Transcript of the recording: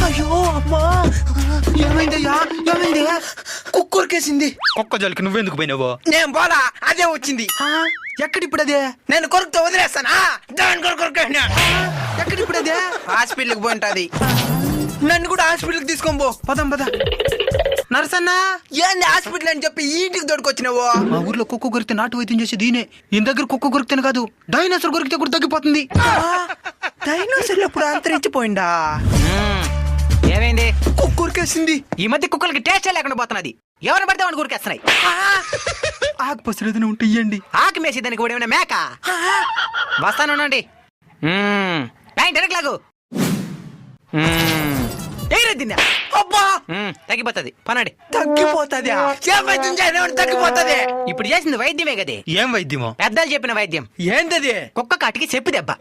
అయ్యో అమ్మా, ఏమైందయ్యా? ఏమైంది? కుక్కరికేసింది. కుక్క జోలికి నువ్వెందుకు పోయినావు? నేను పోలా, అదే వచ్చింది. ఎక్కడిప్పుడు అదే? నేను కొరుకుతో వదిలేస్తానా? దాని కొరకు ఎక్కడిప్పుడు అదే? హాస్పిటల్కి పోయింటది. నన్ను కూడా హాస్పిటల్కి తీసుకొని పో. పదం పద. నర్సన్నా, ఏంది హాస్పిటల్ అని చెప్పి ఈ ఇంటికి దొడుకొచ్చినావు? మా ఊర్లో కుక్క కొరికితే నాటు వైద్యం చేసేది ఈయనే. ఈయన దగ్గర కుక్క కొరికితేనే కాదు, డైనోసార్ కొరికితే కూడా తగ్గిపోతుంది. డైనోసార్ ఎప్పుడు అంతరించిపోయిందా? ఏమైంది? కుక్క కొరికేసింది. ఈ మధ్య కుక్కలకి టేస్ట్ లేకుండా పోతున్నది. ఎవరిని పడితే వాడిని కొరికేస్తున్నాయి. ఆకు పసరు ఏదైనా ఉంటే ఇయ్యండి. ఆకు మేసి దానికి కూడా ఏమైనా మేక వస్తానుండి. డైరెక్ట్ లాగు. అబ్బా, తగ్గిపోతుంది పనండి. తగ్గిపోతుంది. తగ్గిపోతుంది. ఇప్పుడు చేసింది వైద్యమే కదే. ఏం వైద్యమో? పెద్దలు చెప్పిన వైద్యం. ఏంటది? కుక్క కాటికి చెప్పు దెబ్బ.